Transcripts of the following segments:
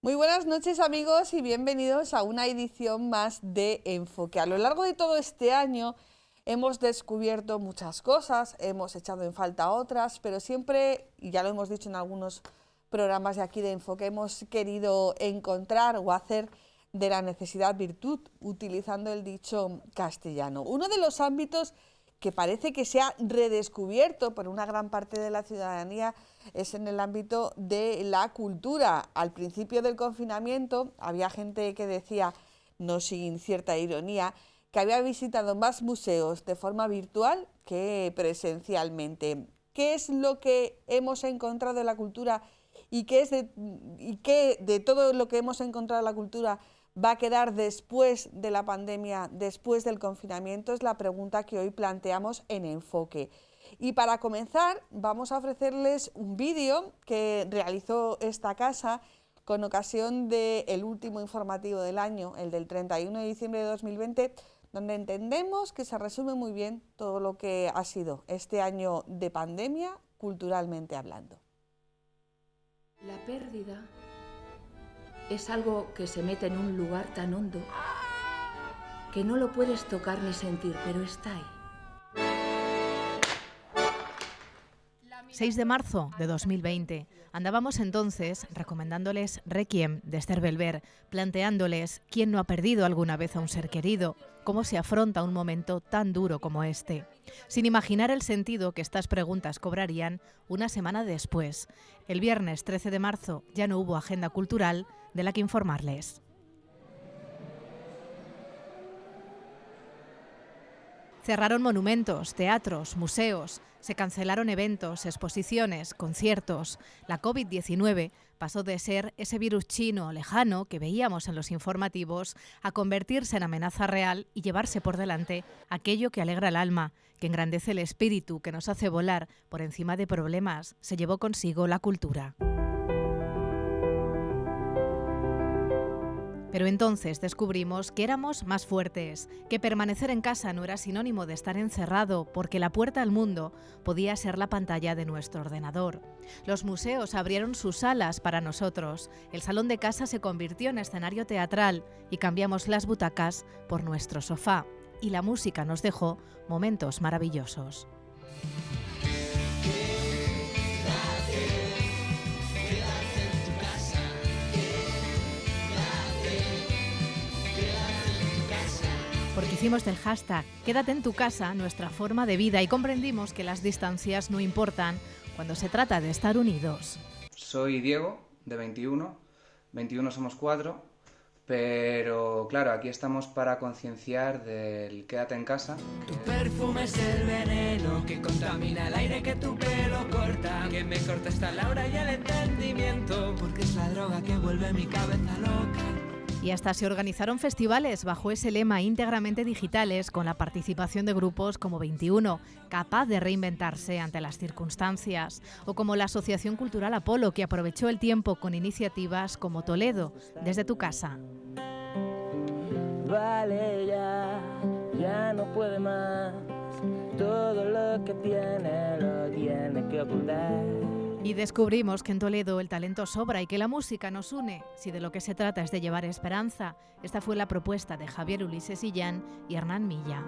Muy buenas noches amigos y bienvenidos a una edición más de Enfoque. A lo largo de todo este año hemos descubierto muchas cosas, hemos echado en falta otras, pero siempre, y ya lo hemos dicho en algunos programas de aquí de Enfoque, hemos querido encontrar o hacer de la necesidad virtud, utilizando el dicho castellano. Uno de los ámbitos que parece que se ha redescubierto por una gran parte de la ciudadanía es en el ámbito de la cultura. Al principio del confinamiento había gente que decía, no sin cierta ironía, que había visitado más museos de forma virtual que presencialmente. ¿Qué es lo que hemos encontrado en la cultura y qué de todo lo que hemos encontrado en la cultura va a quedar después de la pandemia, después del confinamiento? Es la pregunta que hoy planteamos en Enfoque. Y para comenzar vamos a ofrecerles un vídeo que realizó esta casa con ocasión del último informativo del año, el del 31 de diciembre de 2020, donde entendemos que se resume muy bien todo lo que ha sido este año de pandemia, culturalmente hablando. La pérdida es algo que se mete en un lugar tan hondo que no lo puedes tocar ni sentir, pero está ahí. 6 de marzo de 2020. Andábamos entonces recomendándoles Requiem de Esther Belver, planteándoles quién no ha perdido alguna vez a un ser querido, cómo se afronta un momento tan duro como este, sin imaginar el sentido que estas preguntas cobrarían una semana después. El viernes 13 de marzo ya no hubo agenda cultural de la que informarles. Cerraron monumentos, teatros, museos, se cancelaron eventos, exposiciones, conciertos. La COVID-19 pasó de ser ese virus chino lejano que veíamos en los informativos a convertirse en amenaza real y llevarse por delante aquello que alegra el alma, que engrandece el espíritu, que nos hace volar por encima de problemas. Se llevó consigo la cultura. Pero entonces descubrimos que éramos más fuertes, que permanecer en casa no era sinónimo de estar encerrado, porque la puerta al mundo podía ser la pantalla de nuestro ordenador. Los museos abrieron sus salas para nosotros, el salón de casa se convirtió en escenario teatral y cambiamos las butacas por nuestro sofá. Y la música nos dejó momentos maravillosos. Porque hicimos del hashtag Quédate en tu casa nuestra forma de vida y comprendimos que las distancias no importan cuando se trata de estar unidos. Soy Diego, de 21 somos 4, pero claro, aquí estamos para concienciar del quédate en casa. Tu perfume es el veneno que contamina el aire que tu pelo corta, que me corta hasta la hora y el entendimiento, porque es la droga que vuelve mi cabeza loca. Y hasta se organizaron festivales bajo ese lema íntegramente digitales, con la participación de grupos como 21, capaz de reinventarse ante las circunstancias, o como la Asociación Cultural Apolo, que aprovechó el tiempo con iniciativas como Toledo, desde tu casa. Vale ya no puede más, todo lo que tiene lo tiene que ocultar. Y descubrimos que en Toledo el talento sobra y que la música nos une, si de lo que se trata es de llevar esperanza. Esta fue la propuesta de Javier Ulises Illán y Hernán Milla.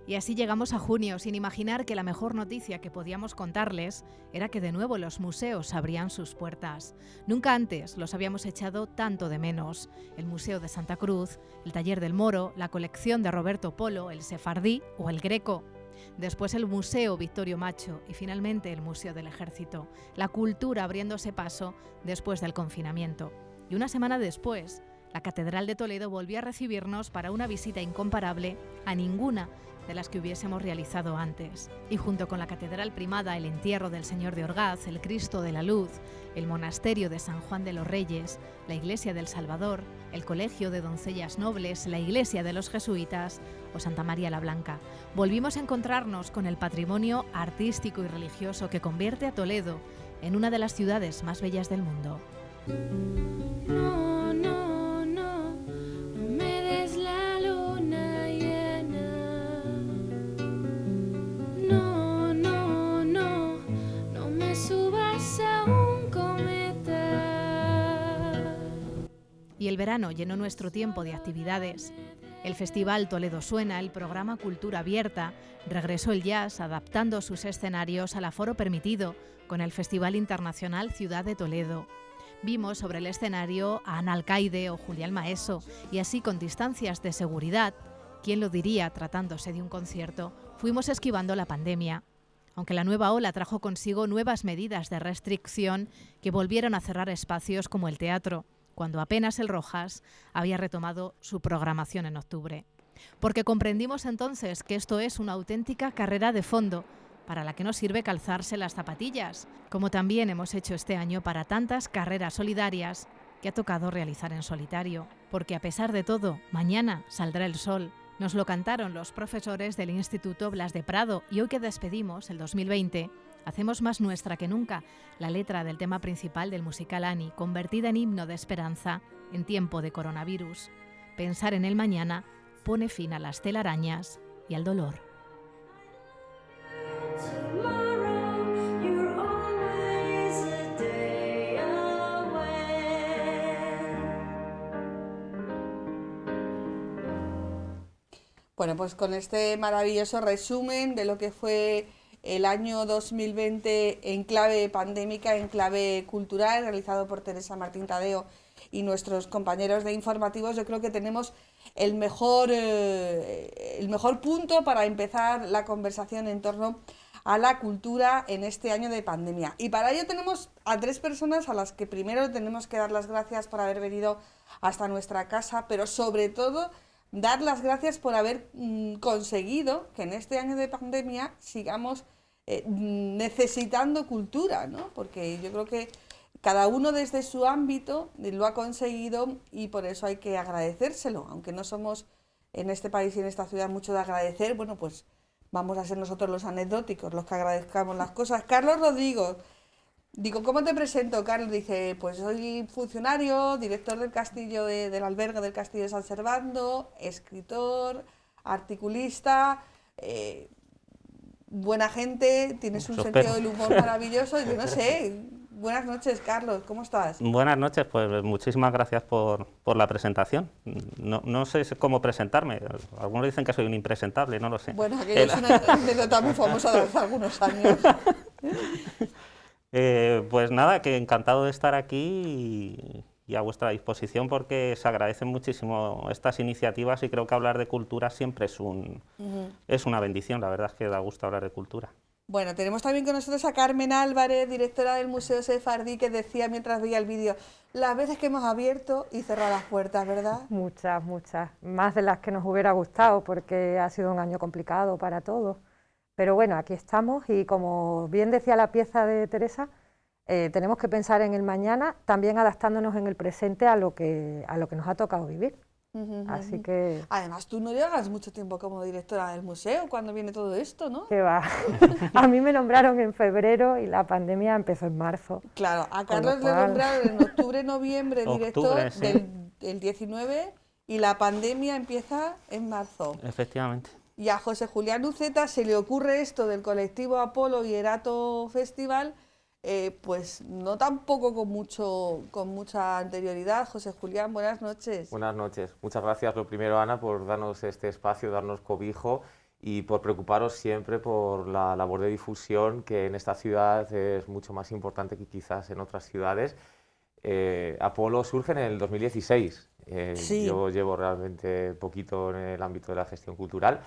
Y así llegamos a junio, sin imaginar que la mejor noticia que podíamos contarles era que de nuevo los museos abrían sus puertas. Nunca antes los habíamos echado tanto de menos. El Museo de Santa Cruz, el Taller del Moro, la colección de Roberto Polo, el Sefardí o el Greco. Después el Museo Victorio Macho y finalmente el Museo del Ejército. La cultura abriéndose paso después del confinamiento. Y una semana después, la Catedral de Toledo volvió a recibirnos para una visita incomparable a ninguna de las que hubiésemos realizado antes. Y junto con la Catedral Primada, el entierro del Señor de Orgaz, el Cristo de la Luz, el Monasterio de San Juan de los Reyes, la Iglesia del Salvador, el Colegio de Doncellas Nobles, la Iglesia de los Jesuitas o Santa María la Blanca, volvimos a encontrarnos con el patrimonio artístico y religioso que convierte a Toledo en una de las ciudades más bellas del mundo. No me des la luna. verano llenó nuestro tiempo de actividades. El Festival Toledo Suena, el programa Cultura Abierta, regresó el jazz adaptando sus escenarios al aforo permitido con el Festival Internacional Ciudad de Toledo. Vimos sobre el escenario a Ana Alcaide o Julián Maeso y así con distancias de seguridad, ¿quién lo diría tratándose de un concierto?, fuimos esquivando la pandemia. Aunque la nueva ola trajo consigo nuevas medidas de restricción que volvieron a cerrar espacios como el teatro, cuando apenas el Rojas había retomado su programación en octubre. Porque comprendimos entonces que esto es una auténtica carrera de fondo, para la que no sirve calzarse las zapatillas, como también hemos hecho este año para tantas carreras solidarias que ha tocado realizar en solitario. Porque a pesar de todo, mañana saldrá el sol. Nos lo cantaron los profesores del Instituto Blas de Prado y hoy que despedimos el 2020, hacemos más nuestra que nunca la letra del tema principal del musical Annie, convertida en himno de esperanza en tiempo de coronavirus. Pensar en el mañana pone fin a las telarañas y al dolor. Bueno, pues con este maravilloso resumen de lo que fue el año 2020 en clave pandémica, en clave cultural, realizado por Teresa Martín Tadeo y nuestros compañeros de informativos, yo creo que tenemos el mejor punto para empezar la conversación en torno a la cultura en este año de pandemia. Y para ello tenemos a 3 personas a las que primero tenemos que dar las gracias por haber venido hasta nuestra casa, pero sobre todo dar las gracias por haber conseguido que en este año de pandemia sigamos necesitando cultura, ¿no? Porque yo creo que cada uno desde su ámbito lo ha conseguido y por eso hay que agradecérselo. Aunque no somos en este país y en esta ciudad mucho de agradecer, bueno, pues vamos a ser nosotros los anecdóticos, los que agradezcamos las cosas. Carlos Rodrigo, digo, ¿cómo te presento, Carlos? Dice, pues soy funcionario, director del castillo del albergue del Castillo de San Servando, escritor, articulista, buena gente, tienes un sentido del humor maravilloso. Y yo no sé, buenas noches, Carlos, ¿cómo estás? Buenas noches, pues muchísimas gracias por la presentación. No sé cómo presentarme, algunos dicen que soy un impresentable, no lo sé. Bueno, aquello es una anécdota muy famosa de hace algunos años. Pues nada, que encantado de estar aquí y a vuestra disposición porque se agradecen muchísimo estas iniciativas y creo que hablar de cultura siempre es una bendición, la verdad es que da gusto hablar de cultura. Bueno, tenemos también con nosotros a Carmen Álvarez, directora del Museo Sefardí, que decía mientras veía el vídeo, las veces que hemos abierto y cerrado las puertas, ¿verdad? Muchas, más de las que nos hubiera gustado porque ha sido un año complicado para todos. Pero bueno, aquí estamos y como bien decía la pieza de Teresa, tenemos que pensar en el mañana, también adaptándonos en el presente a lo que nos ha tocado vivir. Así que... Además, tú no llevas mucho tiempo como directora del museo cuando viene todo esto, ¿no? ¿Qué va? A mí me nombraron en febrero y la pandemia empezó en marzo. Claro, a Carlos le nombraron en octubre, noviembre director del 19 y la pandemia empieza en marzo. Efectivamente. Y a José Julián Uceta se le ocurre esto del colectivo Apolo y Erato Festival, pues no tampoco con mucha anterioridad. José Julián, buenas noches. Buenas noches. Muchas gracias, lo primero, Ana, por darnos este espacio, darnos cobijo y por preocuparos siempre por la labor de difusión que en esta ciudad es mucho más importante que quizás en otras ciudades. Apolo surge en el 2016. Sí. Yo llevo realmente poquito en el ámbito de la gestión cultural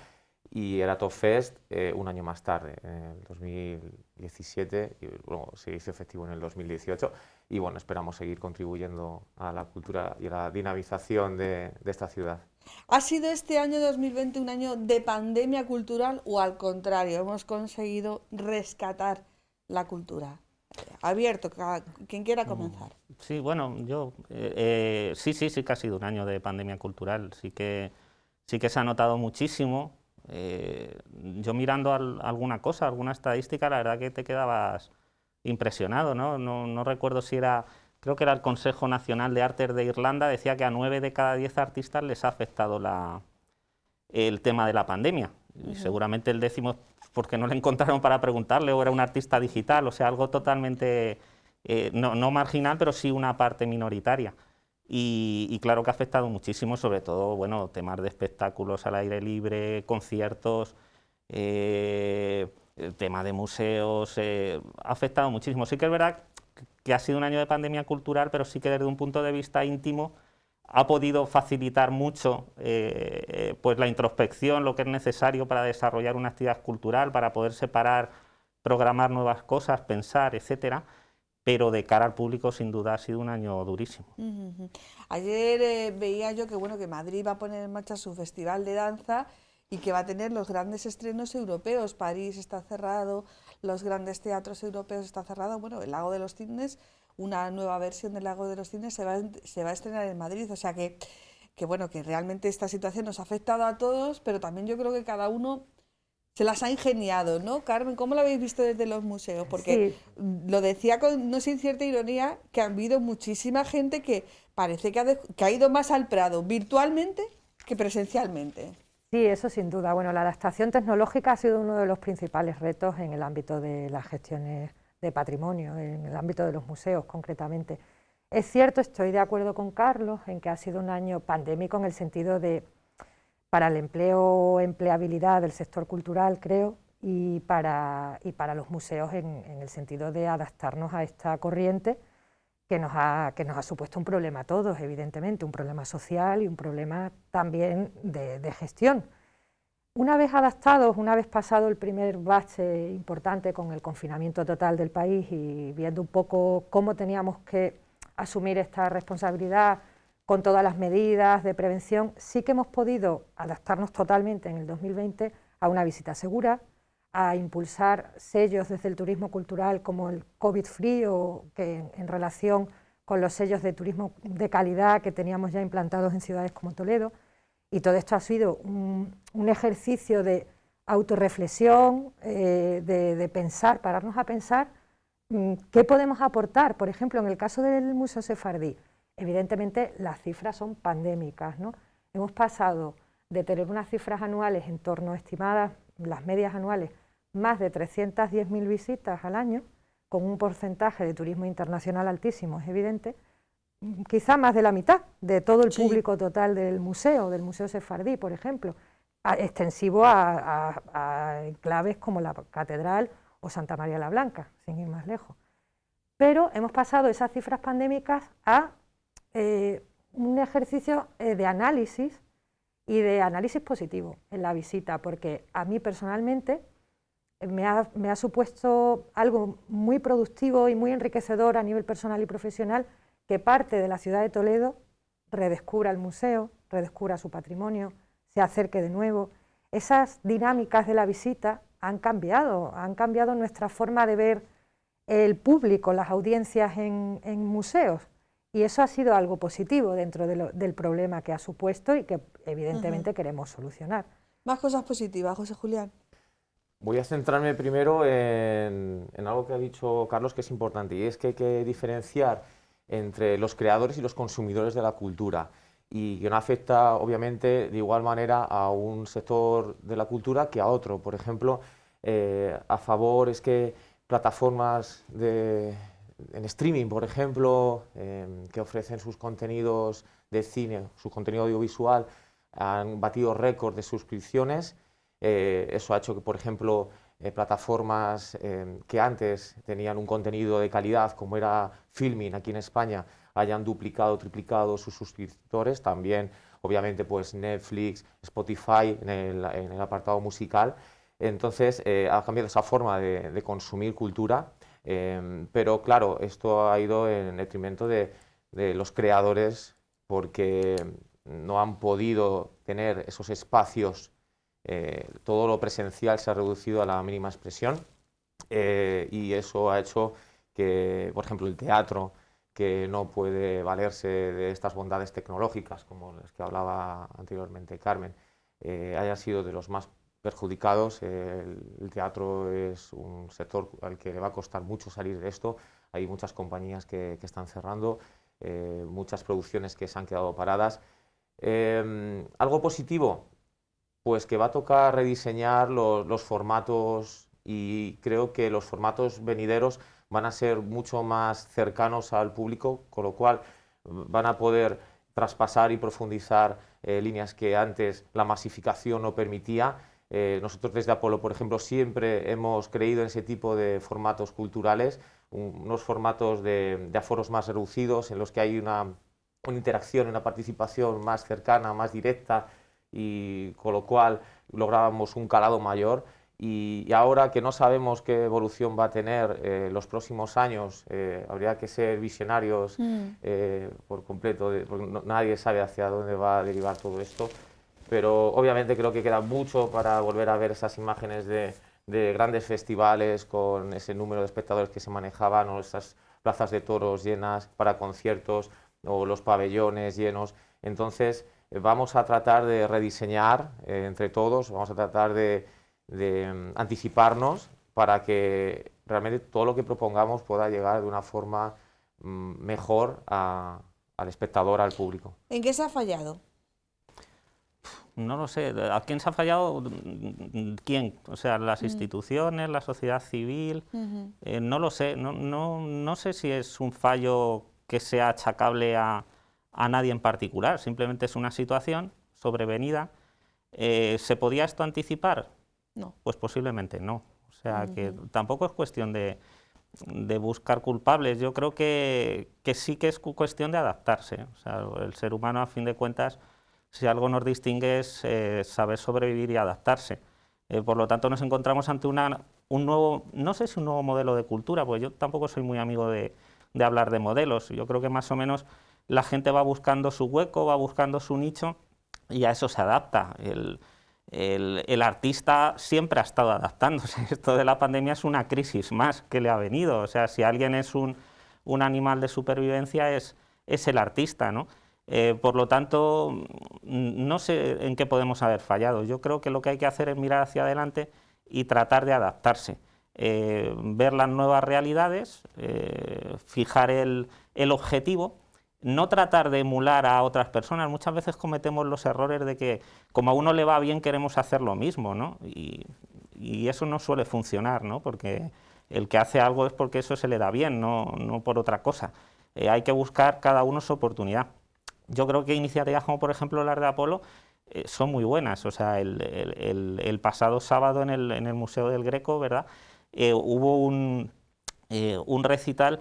y Erato Fest un año más tarde, en el 2017, y luego se hizo efectivo en el 2018 y bueno, esperamos seguir contribuyendo a la cultura y a la dinamización de esta ciudad. ¿Ha sido este año 2020 un año de pandemia cultural o al contrario, hemos conseguido rescatar la cultura? Abierto, quien quiera comenzar. Sí, bueno, yo sí que ha sido un año de pandemia cultural, sí que se ha notado muchísimo. Yo mirando alguna cosa, alguna estadística, la verdad que te quedabas impresionado, ¿no? No recuerdo si creo que era el Consejo Nacional de Artes de Irlanda, decía que a 9 de cada 10 artistas les ha afectado el tema de la pandemia. Y seguramente el 10º porque no le encontraron para preguntarle o era un artista digital, o sea, algo totalmente, no marginal, pero sí una parte minoritaria. y claro que ha afectado muchísimo, sobre todo, bueno, temas de espectáculos al aire libre, conciertos, el tema de museos, ha afectado muchísimo. Sí que es verdad que ha sido un año de pandemia cultural, pero sí que desde un punto de vista íntimo ha podido facilitar mucho pues la introspección, lo que es necesario para desarrollar una actividad cultural, para poder separar, programar nuevas cosas, pensar, etcétera. Pero de cara al público sin duda ha sido un año durísimo. Ayer veía yo que, bueno, que Madrid va a poner en marcha su festival de danza y que va a tener los grandes estrenos europeos. París está cerrado, los grandes teatros europeos están cerrados. Bueno, el Lago de los Cisnes, una nueva versión del Lago de los Cisnes se va a estrenar en Madrid. O sea que bueno, que realmente esta situación nos ha afectado a todos, pero también yo creo que cada uno se las ha ingeniado, ¿no? Carmen, ¿cómo lo habéis visto desde los museos? Porque Sí. lo decía con no sin cierta ironía, que ha habido muchísima gente que parece que ha ido más al Prado virtualmente que presencialmente. Sí, eso sin duda. Bueno, la adaptación tecnológica ha sido uno de los principales retos en el ámbito de las gestiones de patrimonio, en el ámbito de los museos concretamente. Es cierto, estoy de acuerdo con Carlos en que ha sido un año pandémico en el sentido de para el empleo, empleabilidad del sector cultural, creo, y para los museos en el sentido de adaptarnos a esta corriente que nos ha supuesto un problema a todos, evidentemente, un problema social y un problema también de gestión. Una vez adaptados, una vez pasado el primer bache importante con el confinamiento total del país y viendo un poco cómo teníamos que asumir esta responsabilidad con todas las medidas de prevención, sí que hemos podido adaptarnos totalmente en el 2020 a una visita segura, a impulsar sellos desde el turismo cultural como el COVID-Free o que en relación con los sellos de turismo de calidad que teníamos ya implantados en ciudades como Toledo. Y todo esto ha sido un ejercicio de autorreflexión, de pensar, pararnos a pensar qué podemos aportar. Por ejemplo, en el caso del Museo Sefardí, evidentemente las cifras son pandémicas, ¿no? Hemos pasado de tener unas cifras anuales en torno a estimadas, las medias anuales, más de 310.000 visitas al año, con un porcentaje de turismo internacional altísimo, es evidente, quizá más de la mitad de todo el público total del Museo Sefardí, por ejemplo, extensivo a enclaves como la Catedral o Santa María la Blanca, sin ir más lejos. Pero hemos pasado esas cifras pandémicas a un ejercicio de análisis y de análisis positivo en la visita, porque a mí personalmente me ha supuesto algo muy productivo y muy enriquecedor a nivel personal y profesional que parte de la ciudad de Toledo redescubra el museo, redescubra su patrimonio, se acerque de nuevo. Esas dinámicas de la visita han cambiado nuestra forma de ver el público, las audiencias en museos. Y eso ha sido algo positivo dentro del problema que ha supuesto y que evidentemente queremos solucionar. Más cosas positivas, José Julián. Voy a centrarme primero en algo que ha dicho Carlos que es importante, y es que hay que diferenciar entre los creadores y los consumidores de la cultura, y que no afecta obviamente de igual manera a un sector de la cultura que a otro. Por ejemplo, a favor es que plataformas en streaming, por ejemplo, que ofrecen sus contenidos de cine, su contenido audiovisual, han batido récord de suscripciones. Eso ha hecho que, por ejemplo, plataformas que antes tenían un contenido de calidad, como era Filmin aquí en España, hayan duplicado o triplicado sus suscriptores. También, obviamente, pues Netflix, Spotify en el apartado musical. Entonces, ha cambiado esa forma de consumir cultura, pero claro, esto ha ido en detrimento de los creadores, porque no han podido tener esos espacios. Todo lo presencial se ha reducido a la mínima expresión, y eso ha hecho que, por ejemplo, el teatro, que no puede valerse de estas bondades tecnológicas, como las que hablaba anteriormente Carmen, haya sido de los más perjudicados. El teatro es un sector al que le va a costar mucho salir de esto. Hay muchas compañías que están cerrando, muchas producciones que se han quedado paradas. Algo positivo, pues que va a tocar rediseñar los formatos, y creo que los formatos venideros van a ser mucho más cercanos al público, con lo cual van a poder traspasar y profundizar líneas que antes la masificación no permitía. Nosotros desde Apolo, por ejemplo, siempre hemos creído en ese tipo de formatos culturales, unos formatos de aforos más reducidos, en los que hay una interacción, una participación más cercana, más directa, y con lo cual lográbamos un calado mayor. Y ahora que no sabemos qué evolución va a tener los próximos años, habría que ser visionarios por completo, porque nadie sabe hacia dónde va a derivar todo esto. Pero obviamente creo que queda mucho para volver a ver esas imágenes de grandes festivales con ese número de espectadores que se manejaban, o esas plazas de toros llenas para conciertos, o los pabellones llenos. Entonces vamos a tratar de rediseñar entre todos, vamos a tratar de anticiparnos para que realmente todo lo que propongamos pueda llegar de una forma mejor al espectador, al público. ¿En qué se ha fallado? No lo sé. ¿A quién se ha fallado? ¿Quién? O sea, las instituciones, la sociedad civil. No lo sé. No sé si es un fallo que sea achacable a nadie en particular. Simplemente es una situación sobrevenida. ¿Se podía esto anticipar? No. Pues posiblemente no. O sea, que tampoco es cuestión de buscar culpables. Yo creo que sí que es cuestión de adaptarse. O sea, el ser humano, a fin de cuentas, si algo nos distingue es saber sobrevivir y adaptarse. Por lo tanto, nos encontramos ante un nuevo, no sé si un nuevo modelo de cultura, porque yo tampoco soy muy amigo de hablar de modelos. Yo creo que más o menos la gente va buscando su hueco, va buscando su nicho, y a eso se adapta. El artista siempre ha estado adaptándose. Esto de la pandemia es una crisis más que le ha venido. O sea, si alguien es un animal de supervivencia, es el artista, ¿no? Por lo tanto, no sé en qué podemos haber fallado. Yo creo que lo que hay que hacer es mirar hacia adelante y tratar de adaptarse, ver las nuevas realidades, fijar el objetivo, no tratar de emular a otras personas. Muchas veces cometemos los errores de que, como a uno le va bien, queremos hacer lo mismo, ¿no? Y eso no suele funcionar, ¿no? Porque el que hace algo es porque eso se le da bien, no por otra cosa. Hay que buscar cada uno su oportunidad. Yo creo que iniciativas como, por ejemplo, las de Apolo son muy buenas. O sea, el pasado sábado en el Museo del Greco, ¿verdad?, hubo un recital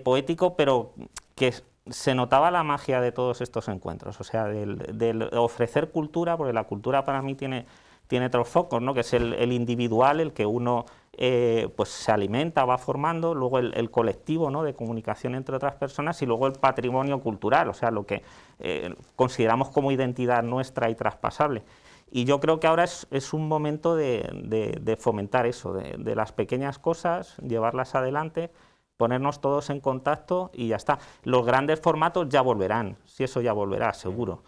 poético, pero que se notaba la magia de todos estos encuentros. O sea, del ofrecer cultura, porque la cultura para mí tiene otros focos, ¿no?, que es el individual, el que uno pues se alimenta, va formando, luego el colectivo, ¿no?, de comunicación entre otras personas, y luego el patrimonio cultural, o sea, lo que consideramos como identidad nuestra y traspasable. Y yo creo que ahora es un momento de fomentar eso, de las pequeñas cosas, llevarlas adelante, ponernos todos en contacto y ya está. Los grandes formatos ya volverán, si eso ya volverá, seguro.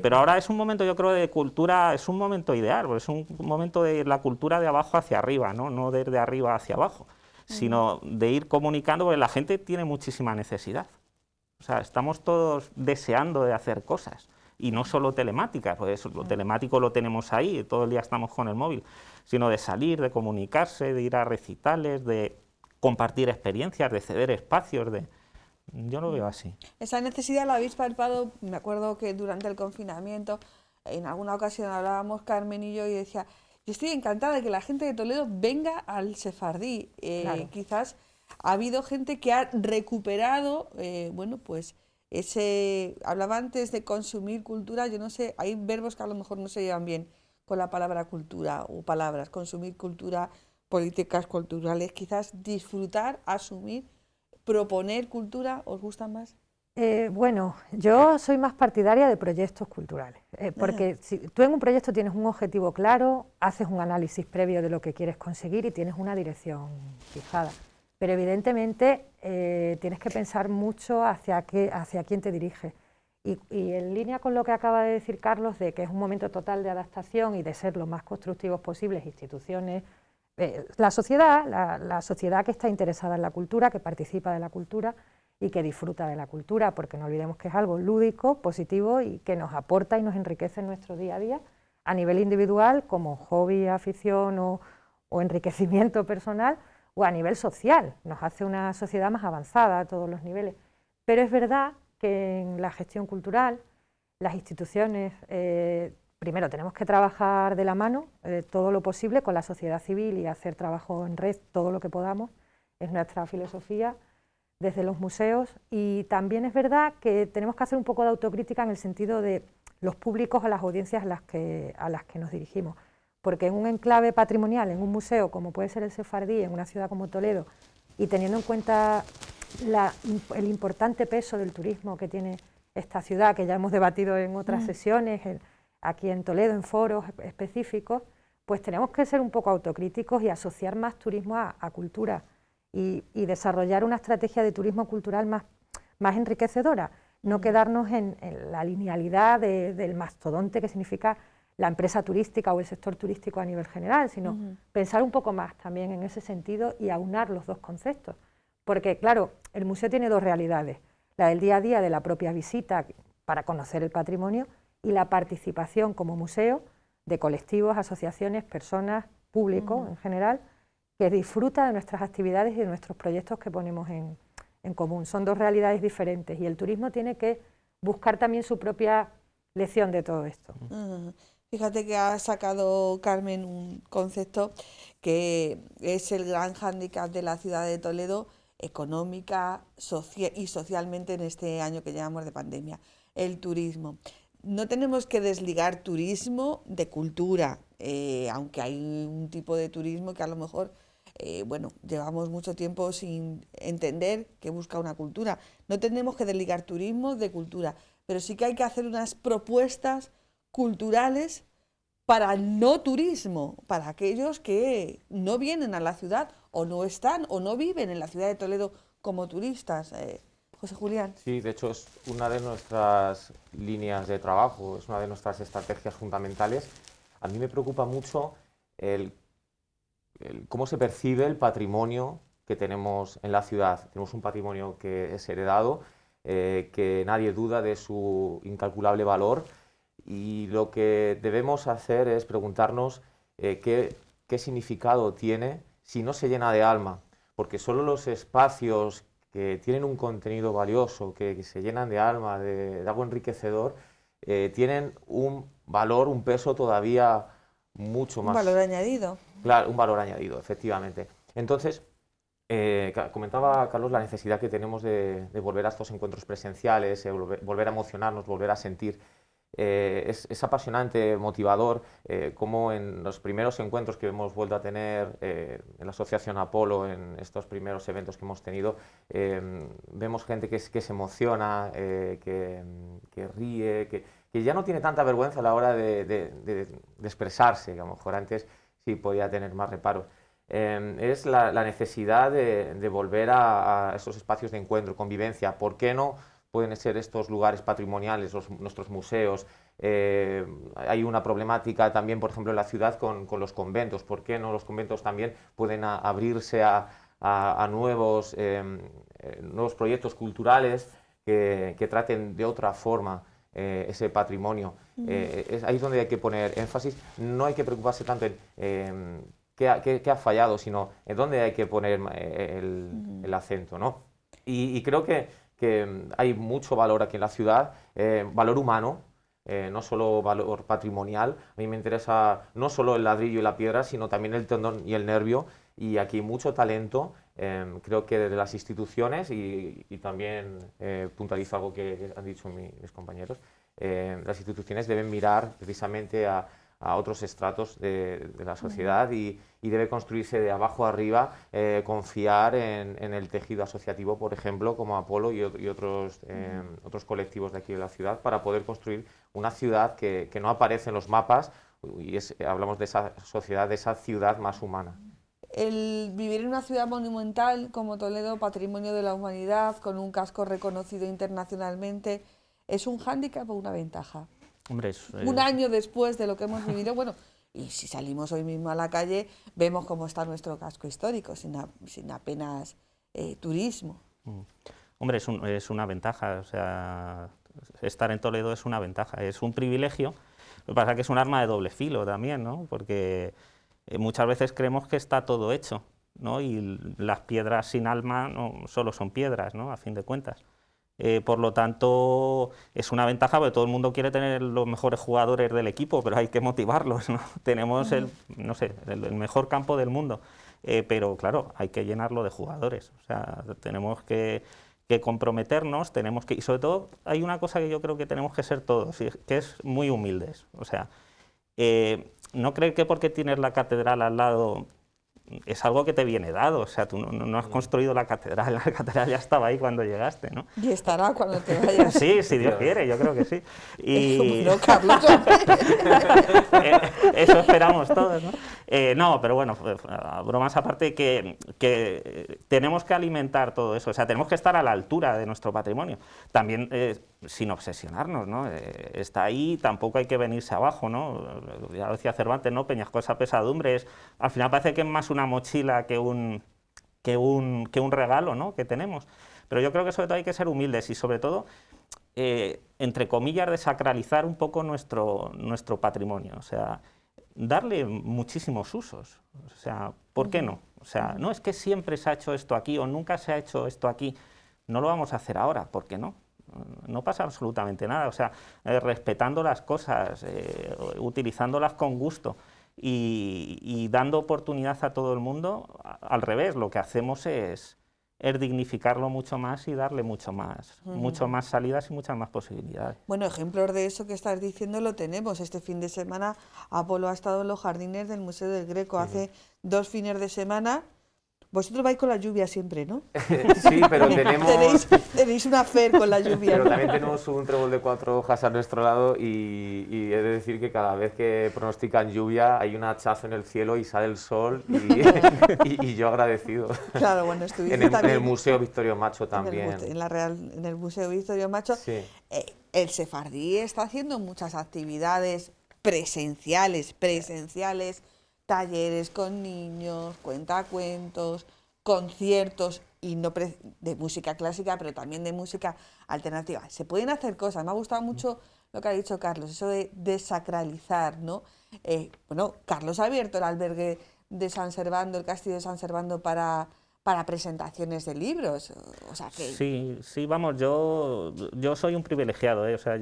Pero ahora es un momento, yo creo, de cultura, es un momento ideal, porque es un momento de la cultura de abajo hacia arriba, no de ir de arriba hacia abajo, sino de ir comunicando, porque la gente tiene muchísima necesidad. O sea, estamos todos deseando de hacer cosas, y no solo telemáticas, pues eso, lo telemático lo tenemos ahí, todo el día estamos con el móvil, sino de salir, de comunicarse, de ir a recitales, de compartir experiencias, de ceder espacios, yo lo veo así. Esa necesidad la habéis palpado. Me acuerdo que durante el confinamiento, en alguna ocasión hablábamos Carmen y yo, y decía, yo estoy encantada de que la gente de Toledo venga al sefardí. Claro. Quizás ha habido gente que ha recuperado, bueno, pues hablaba antes de consumir cultura, yo no sé, hay verbos que a lo mejor no se llevan bien con la palabra cultura, o palabras, consumir cultura, políticas culturales, quizás disfrutar, asumir, proponer cultura, ¿os gusta más? Bueno, yo soy más partidaria de proyectos culturales, porque si tú en un proyecto tienes un objetivo claro, haces un análisis previo de lo que quieres conseguir y tienes una dirección fijada, pero evidentemente tienes que pensar mucho hacia quién te diriges. Y en línea con lo que acaba de decir Carlos, de que es un momento total de adaptación y de ser lo más constructivos posibles, instituciones, la sociedad que está interesada en la cultura, que participa de la cultura y que disfruta de la cultura, porque no olvidemos que es algo lúdico, positivo y que nos aporta y nos enriquece en nuestro día a día, a nivel individual, como hobby, afición o enriquecimiento personal, o a nivel social, nos hace una sociedad más avanzada a todos los niveles. Pero es verdad que en la gestión cultural, las instituciones, primero tenemos que trabajar de la mano todo lo posible con la sociedad civil y hacer trabajo en red todo lo que podamos, es nuestra filosofía desde los museos, y también es verdad que tenemos que hacer un poco de autocrítica en el sentido de los públicos, a las audiencias a las que nos dirigimos, porque en un enclave patrimonial, en un museo como puede ser el Sefardí, en una ciudad como Toledo, y teniendo en cuenta el importante peso del turismo que tiene esta ciudad, que ya hemos debatido en otras sesiones, aquí en Toledo, en foros específicos, pues tenemos que ser un poco autocríticos y asociar más turismo a cultura y desarrollar una estrategia de turismo cultural más enriquecedora, no quedarnos en la linealidad del mastodonte que significa la empresa turística o el sector turístico a nivel general, sino pensar un poco más también en ese sentido y aunar los dos conceptos. Porque, claro, el museo tiene dos realidades, la del día a día de la propia visita para conocer el patrimonio y la participación como museo de colectivos, asociaciones, personas, público en general, que disfruta de nuestras actividades y de nuestros proyectos que ponemos en común. Son dos realidades diferentes y el turismo tiene que buscar también su propia lección de todo esto. Fíjate que ha sacado Carmen un concepto que es el gran hándicap de la ciudad de Toledo, económica y socialmente en este año que llevamos de pandemia, el turismo. No tenemos que desligar turismo de cultura, aunque hay un tipo de turismo que a lo mejor llevamos mucho tiempo sin entender que busca una cultura. No tenemos que desligar turismo de cultura, pero sí que hay que hacer unas propuestas culturales para el no turismo, para aquellos que no vienen a la ciudad o no están o no viven en la ciudad de Toledo como turistas. José Julián. Sí, de hecho es una de nuestras líneas de trabajo, es una de nuestras estrategias fundamentales. A mí me preocupa mucho cómo se percibe el patrimonio que tenemos en la ciudad. Tenemos un patrimonio que es heredado, que nadie duda de su incalculable valor, y lo que debemos hacer es preguntarnos qué significado tiene si no se llena de alma, porque solo los espacios que tienen un contenido valioso, que se llenan de alma, de algo enriquecedor, tienen un valor, un peso todavía mucho más... Un valor añadido. Claro, un valor añadido, efectivamente. Entonces, comentaba Carlos la necesidad que tenemos de volver a estos encuentros presenciales, volver a emocionarnos, volver a sentir. Es apasionante, motivador, como en los primeros encuentros que hemos vuelto a tener en la Asociación Apolo, en estos primeros eventos que hemos tenido, vemos gente que se emociona, que ríe, que ya no tiene tanta vergüenza a la hora de expresarse, que a lo mejor antes sí podía tener más reparos. Es la necesidad de volver a esos espacios de encuentro, convivencia. ¿Por qué no pueden ser estos lugares patrimoniales, nuestros museos? Hay una problemática también, por ejemplo, en la ciudad con los conventos. ¿Por qué no los conventos también pueden abrirse a nuevos proyectos culturales que traten de otra forma ese patrimonio? Ahí es donde hay que poner énfasis. No hay que preocuparse tanto en qué ha fallado, sino en dónde hay que poner el acento, ¿no? Y creo que hay mucho valor aquí en la ciudad, valor humano, no solo valor patrimonial. A mí me interesa no solo el ladrillo y la piedra, sino también el tendón y el nervio, y aquí hay mucho talento. Creo que desde las instituciones, y también puntualizo algo que han dicho mis compañeros, las instituciones deben mirar precisamente a otros estratos de la sociedad y debe construirse de abajo arriba, confiar en el tejido asociativo, por ejemplo, como Apolo y otros colectivos de aquí de la ciudad, para poder construir una ciudad que no aparece en los mapas, y hablamos de esa sociedad, de esa ciudad más humana. El vivir en una ciudad monumental como Toledo, patrimonio de la humanidad, con un casco reconocido internacionalmente, ¿es un hándicap o una ventaja? Hombre, un año después de lo que hemos vivido, bueno, y si salimos hoy mismo a la calle, vemos cómo está nuestro casco histórico, sin apenas turismo. Hombre, es una ventaja, o sea, estar en Toledo es una ventaja, es un privilegio. Lo que pasa es que es un arma de doble filo también, ¿no? Porque muchas veces creemos que está todo hecho, ¿no? Y las piedras sin alma no solo son piedras, ¿no? A fin de cuentas. Por lo tanto, es una ventaja porque todo el mundo quiere tener los mejores jugadores del equipo, pero hay que motivarlos, ¿no? Tenemos no sé, el mejor campo del mundo, pero claro, hay que llenarlo de jugadores. O sea, tenemos que comprometernos, y sobre todo hay una cosa que yo creo que tenemos que ser todos, que es muy humildes. O sea, no creer que porque tienes la catedral al lado es algo que te viene dado, o sea, tú no has construido la catedral ya estaba ahí cuando llegaste, ¿no? Y estará cuando te vayas. Sí, si Dios quiere, yo creo que sí. Y... No, Carlos, eso esperamos todos, ¿no? No, pero bueno, bromas aparte, que tenemos que alimentar todo eso, o sea, tenemos que estar a la altura de nuestro patrimonio, también sin obsesionarnos, ¿no? Está ahí, tampoco hay que venirse abajo, ¿no? Ya lo decía Cervantes, ¿no? Peñascosa pesadumbre, al final parece que es más una mochila que un regalo, ¿no? Que tenemos, pero yo creo que sobre todo hay que ser humildes y sobre todo, entre comillas, desacralizar un poco nuestro patrimonio, o sea, darle muchísimos usos, o sea, ¿por qué no? O sea, no es que siempre se ha hecho esto aquí o nunca se ha hecho esto aquí, no lo vamos a hacer ahora, ¿por qué no? No pasa absolutamente nada, o sea, respetando las cosas, utilizándolas con gusto y dando oportunidad a todo el mundo. Al revés, lo que hacemos es dignificarlo mucho más y darle mucho más salidas y muchas más posibilidades. Bueno, ejemplos de eso que estás diciendo lo tenemos. Este fin de semana Apolo ha estado en los jardines del Museo del Greco. Hace 2 fines de semana. Vosotros vais con la lluvia siempre, ¿no? Sí, pero tenemos... Tenéis una fer con la lluvia. Pero también tenemos un trébol de 4 hojas a nuestro lado y he de decir que cada vez que pronostican lluvia hay un hachazo en el cielo y sale el sol y yo agradecido. Claro, bueno, estuviste en también... el Museo Victorio Macho también. En el Museo Victorio Macho. Sí. El sefardí está haciendo muchas actividades presenciales, talleres con niños, cuentacuentos, conciertos y no de música clásica, pero también de música alternativa. Se pueden hacer cosas. Me ha gustado mucho lo que ha dicho Carlos, eso de desacralizar, ¿no? Bueno, Carlos ha abierto el albergue de San Servando, el Castillo de San Servando para presentaciones de libros. O sea que... Sí, vamos, yo soy un privilegiado, ¿eh? O sea,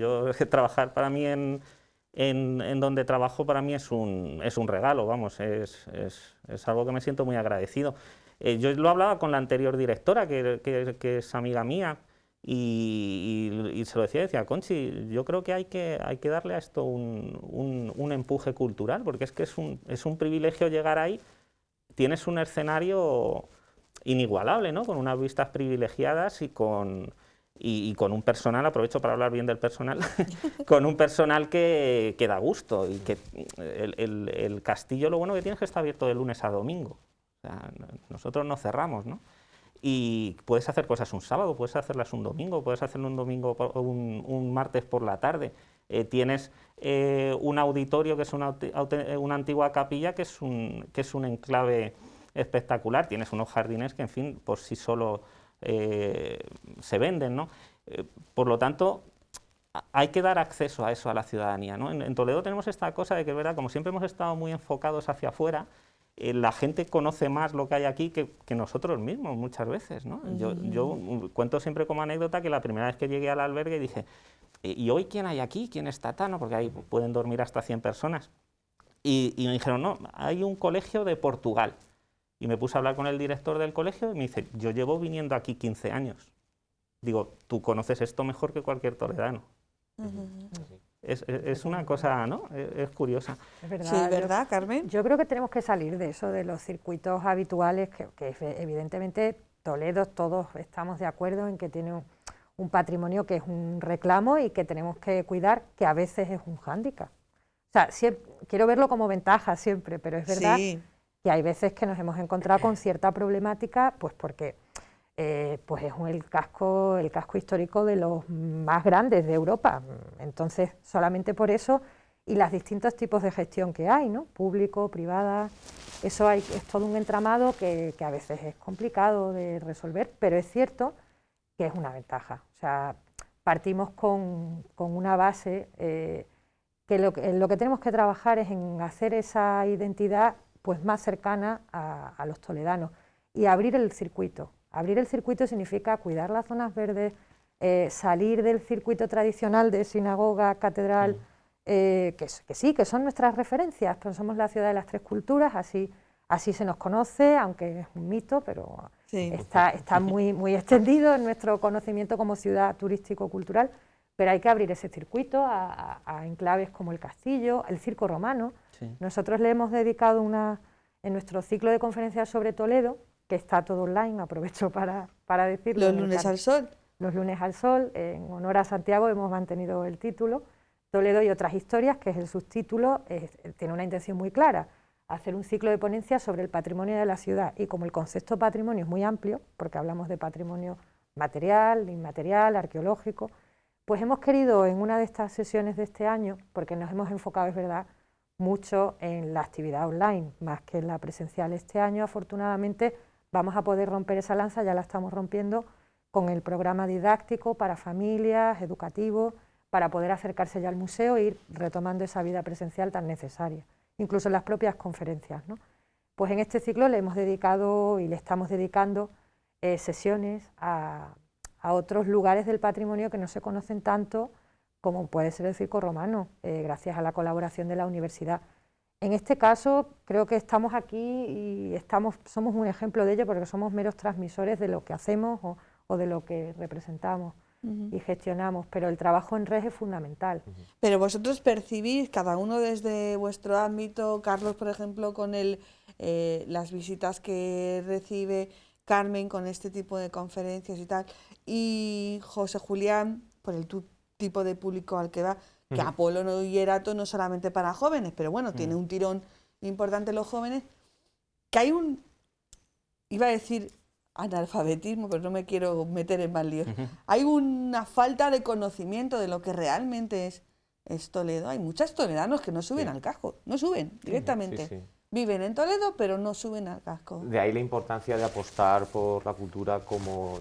trabajar para mí en donde trabajo para mí es un regalo, vamos, es algo que me siento muy agradecido. Yo lo hablaba con la anterior directora, que es amiga mía, y se lo decía, Conchi, yo creo que hay que darle a esto un empuje cultural, porque es que es un privilegio llegar ahí, tienes un escenario inigualable, ¿no? Con unas vistas privilegiadas y con un personal, aprovecho para hablar bien del personal, con un personal que da gusto y que el castillo lo bueno que tiene es que está abierto de lunes a domingo. O sea, nosotros no cerramos, ¿no? Y puedes hacer cosas un sábado, puedes hacerlas un domingo, puedes hacerlo un domingo o un martes por la tarde. Tienes un auditorio que es una antigua capilla que es un enclave espectacular. Tienes unos jardines que, en fin, por sí solo se venden, ¿no? Por lo tanto, hay que dar acceso a eso a la ciudadanía, ¿no? En Toledo tenemos esta cosa de que, ¿verdad?, como siempre hemos estado muy enfocados hacia afuera, la gente conoce más lo que hay aquí que nosotros mismos muchas veces, ¿no? Yo cuento siempre como anécdota que la primera vez que llegué al albergue dije, ¿y hoy quién hay aquí? ¿Quién está tan? Porque ahí pueden dormir hasta 100 personas. Y me dijeron, no, hay un colegio de Portugal. Y me puse a hablar con el director del colegio y me dice, yo llevo viniendo aquí 15 años. Digo, tú conoces esto mejor que cualquier toledano. Es una cosa, ¿no? Es curiosa. Es verdad, sí, ¿verdad, Carmen? Yo creo que tenemos que salir de eso, de los circuitos habituales, que evidentemente Toledo todos estamos de acuerdo en que tiene un patrimonio que es un reclamo y que tenemos que cuidar, que a veces es un hándicap. O sea, quiero verlo como ventaja siempre, pero es verdad que hay veces que nos hemos encontrado con cierta problemática, pues porque pues es el casco histórico de los más grandes de Europa. Entonces, solamente por eso y los distintos tipos de gestión que hay, ¿no? Público, privada, eso es todo un entramado que a veces es complicado de resolver, pero es cierto que es una ventaja. O sea, partimos con una base que lo que tenemos que trabajar es en hacer esa identidad pues más cercana a los toledanos y abrir el circuito. Abrir el circuito significa cuidar las zonas verdes, salir del circuito tradicional de sinagoga, catedral, que sí, que son nuestras referencias, pero somos la ciudad de las tres culturas, así se nos conoce, aunque es un mito, pero está muy extendido en nuestro conocimiento como ciudad turístico-cultural, pero hay que abrir ese circuito a enclaves como el Castillo, el Circo Romano. Sí. Nosotros le hemos dedicado en nuestro ciclo de conferencias sobre Toledo, que está todo online, aprovecho para decirlo. Los lunes al sol. Los lunes al sol, en honor a Santiago hemos mantenido el título, Toledo y otras historias, que es el subtítulo, tiene una intención muy clara, hacer un ciclo de ponencias sobre el patrimonio de la ciudad, y como el concepto patrimonio es muy amplio, porque hablamos de patrimonio material, inmaterial, arqueológico, pues hemos querido en una de estas sesiones de este año, porque nos hemos enfocado, es verdad, mucho en la actividad online, más que en la presencial. Este año, afortunadamente, vamos a poder romper esa lanza, ya la estamos rompiendo, con el programa didáctico para familias, educativo, para poder acercarse ya al museo e ir retomando esa vida presencial tan necesaria, incluso en las propias conferencias, ¿no? Pues en este ciclo le hemos dedicado y le estamos dedicando sesiones a otros lugares del patrimonio que no se conocen tanto, como puede ser el Circo Romano, gracias a la colaboración de la universidad. En este caso creo que estamos aquí y somos un ejemplo de ello, porque somos meros transmisores de lo que hacemos o de lo que representamos y gestionamos, pero el trabajo en red es fundamental. Pero vosotros percibís, cada uno desde vuestro ámbito, Carlos, por ejemplo, con las visitas que recibe, Carmen con este tipo de conferencias y tal, y José Julián, por el tipo de público al que va, que Apolo no Hierato no solamente para jóvenes, pero bueno, tiene un tirón importante en los jóvenes, que hay iba a decir analfabetismo, pero no me quiero meter en más líos. Hay una falta de conocimiento de lo que realmente es Toledo. Hay muchos toledanos que no suben al casco, no suben directamente. Viven en Toledo, pero no suben al casco. De ahí la importancia de apostar por la cultura como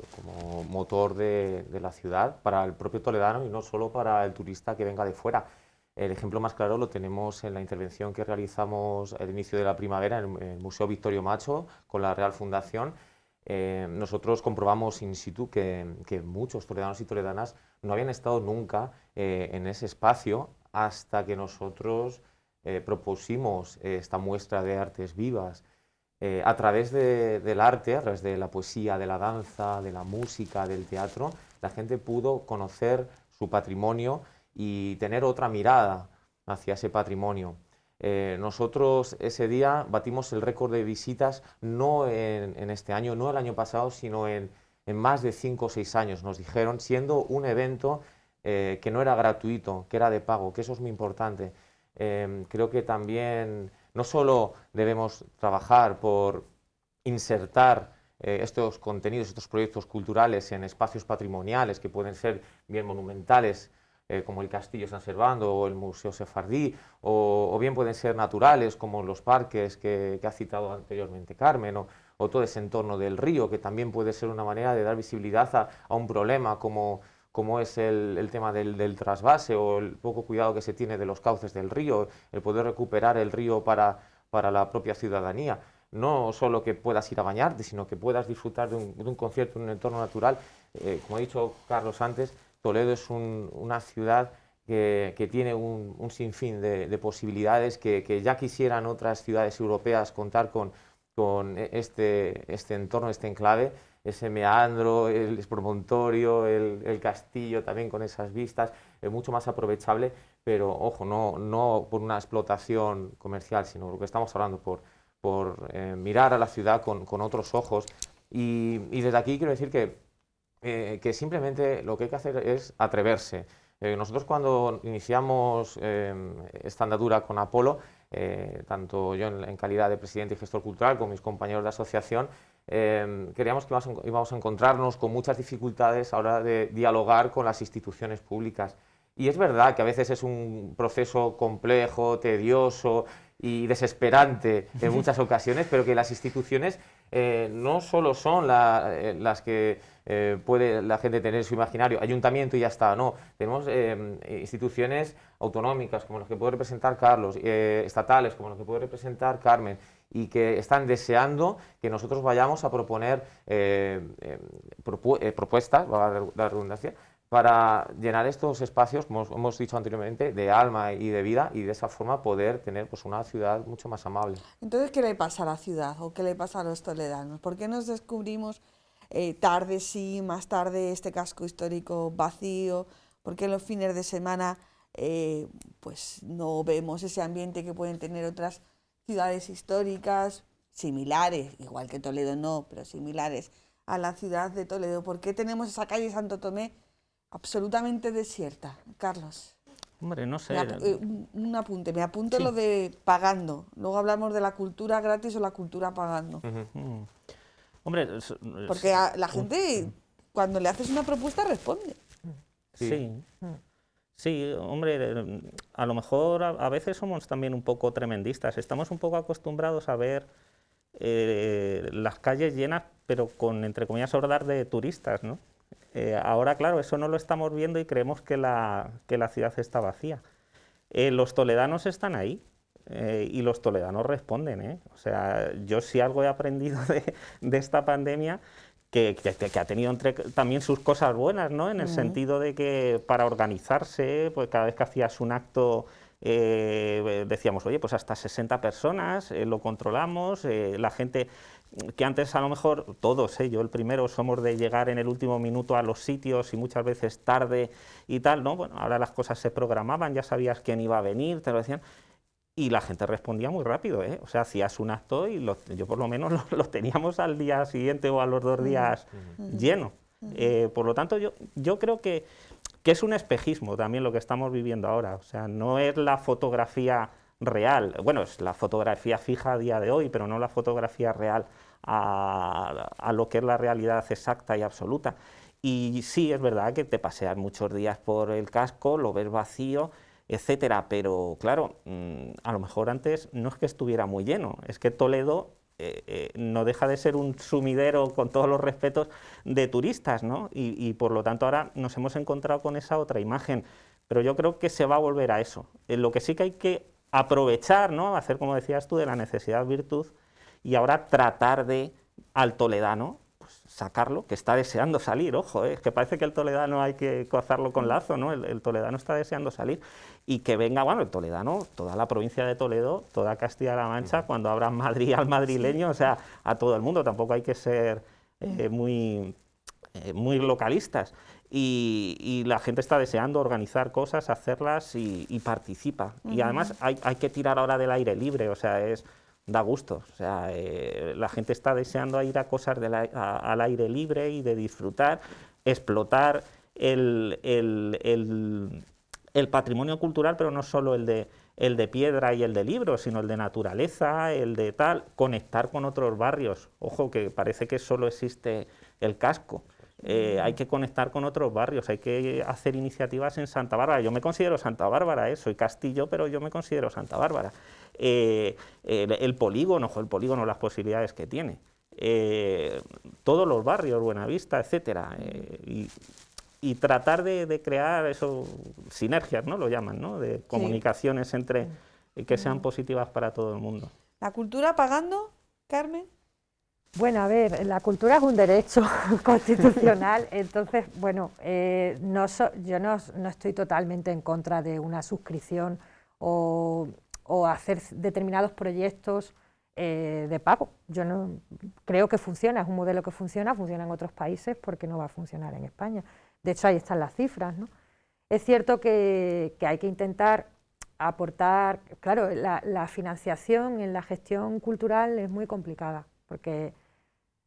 motor de la ciudad para el propio toledano y no solo para el turista que venga de fuera. El ejemplo más claro lo tenemos en la intervención que realizamos al inicio de la primavera en el Museo Victorio Macho con la Real Fundación. Nosotros comprobamos in situ que muchos toledanos y toledanas no habían estado nunca en ese espacio hasta que nosotros propusimos esta muestra de artes vivas. A través del arte, a través de la poesía, de la danza, de la música, del teatro, la gente pudo conocer su patrimonio y tener otra mirada hacia ese patrimonio. Nosotros ese día batimos el récord de visitas, no en este año, no el año pasado, sino en más de 5 o 6 años, nos dijeron, siendo un evento que no era gratuito, que era de pago, que eso es muy importante. Creo que también no solo debemos trabajar por insertar estos contenidos, estos proyectos culturales en espacios patrimoniales que pueden ser bien monumentales, como el Castillo San Servando o el Museo Sefardí, o bien pueden ser naturales como los parques que ha citado anteriormente Carmen, o todo ese entorno del río, que también puede ser una manera de dar visibilidad a un problema como es el tema del trasvase o el poco cuidado que se tiene de los cauces del río, el poder recuperar el río para la propia ciudadanía. No solo que puedas ir a bañarte, sino que puedas disfrutar de un concierto en un entorno natural. Como ha dicho Carlos antes, Toledo es una ciudad que tiene un sinfín de posibilidades que ya quisieran otras ciudades europeas contar con este entorno, este enclave, ese meandro, el promontorio, el castillo también con esas vistas, mucho más aprovechable, pero ojo, no por una explotación comercial, sino lo que estamos hablando por mirar a la ciudad con otros ojos. Y desde aquí quiero decir que simplemente lo que hay que hacer es atreverse. Nosotros cuando iniciamos esta andadura con Apolo, tanto yo en calidad de presidente y gestor cultural como mis compañeros de asociación, creíamos que íbamos a encontrarnos con muchas dificultades a la hora de dialogar con las instituciones públicas. Y es verdad que a veces es un proceso complejo, tedioso y desesperante en muchas ocasiones, pero que las instituciones no solo son las que puede la gente tener en su imaginario, ayuntamiento y ya está, no. Tenemos instituciones autonómicas como las que puede representar Carlos, estatales como las que puede representar Carmen, y que están deseando que nosotros vayamos a proponer propuestas, va a dar la redundancia, para llenar estos espacios, como hemos dicho anteriormente, de alma y de vida, y de esa forma poder tener pues, una ciudad mucho más amable. Entonces, ¿qué le pasa a la ciudad o qué le pasa a los toledanos? ¿Por qué nos descubrimos tarde sí, más tarde este casco histórico vacío? ¿Por qué los fines de semana pues no vemos ese ambiente que pueden tener otras ciudades históricas similares, igual que Toledo no, pero similares a la ciudad de Toledo? ¿Por qué tenemos esa calle Santo Tomé absolutamente desierta, Carlos? Hombre, no sé. Un apunte, me apunto Sí. lo de pagando. Luego hablamos de la cultura gratis o la cultura pagando. Hombre, Porque a la gente, cuando le haces una propuesta, responde. sí. Sí, hombre, a lo mejor a veces somos también un poco tremendistas. Estamos un poco acostumbrados a ver las calles llenas, pero con, entre comillas, hordas de turistas, ¿no? Ahora, claro, eso no lo estamos viendo y creemos que la ciudad está vacía. Los toledanos están ahí y los toledanos responden, ¿eh? O sea, yo sí algo he aprendido de esta pandemia, que ha tenido también sus cosas buenas, ¿no? En el sentido de que para organizarse, pues cada vez que hacías un acto decíamos, oye, pues hasta 60 personas, lo controlamos, la gente que antes a lo mejor todos, yo el primero, somos de llegar en el último minuto a los sitios y muchas veces tarde y tal, ¿no? Bueno, ahora las cosas se programaban, ya sabías quién iba a venir, te lo decían. Y la gente respondía muy rápido, ¿eh? O sea, hacías un acto y yo por lo menos lo teníamos al día siguiente o a los 2 días lleno. Por lo tanto, yo creo que es un espejismo también lo que estamos viviendo ahora. O sea, no es la fotografía real. Bueno, es la fotografía fija a día de hoy, pero no la fotografía real a lo que es la realidad exacta y absoluta. Y sí, es verdad que te paseas muchos días por el casco, lo ves vacío, etcétera, pero claro, a lo mejor antes no es que estuviera muy lleno, es que Toledo no deja de ser un sumidero, con todos los respetos, de turistas, ¿no? Y por lo tanto ahora nos hemos encontrado con esa otra imagen, pero yo creo que se va a volver a eso. Lo que sí que hay que aprovechar, ¿no? Hacer, como decías tú, de la necesidad virtud, y ahora tratar de, al toledano, sacarlo, que está deseando salir, ojo, es que parece que el toledano hay que cozarlo con lazo, ¿no? El toledano está deseando salir y que venga, bueno, el toledano, toda la provincia de Toledo, toda Castilla-La Mancha, cuando abran Madrid al madrileño, o sea, a todo el mundo, tampoco hay que ser muy localistas. Y la gente está deseando organizar cosas, hacerlas y participa. Y además hay que tirar ahora del aire libre, o sea, da gusto, o sea, la gente está deseando ir a cosas al aire libre y de disfrutar, explotar el patrimonio cultural, pero no solo el de piedra y el de libros, sino el de naturaleza, el de tal, conectar con otros barrios. Ojo, que parece que solo existe el casco. Hay que conectar con otros barrios, hay que hacer iniciativas en Santa Bárbara. Yo me considero Santa Bárbara, soy Castillo, pero yo me considero Santa Bárbara. El polígono, las posibilidades que tiene. Todos los barrios, Buenavista, etcétera. Y tratar de crear eso, sinergias, ¿no? Lo llaman, ¿no? De comunicaciones entre que sean positivas para todo el mundo. ¿La cultura pagando, Carmen? Bueno, a ver, la cultura es un derecho constitucional, entonces, bueno, yo no estoy totalmente en contra de una suscripción o hacer determinados proyectos de pago. Yo no creo que funciona, es un modelo que funciona en otros países, porque no va a funcionar en España. De hecho, ahí están las cifras, ¿no? Es cierto que hay que intentar aportar, claro, la financiación en la gestión cultural es muy complicada, porque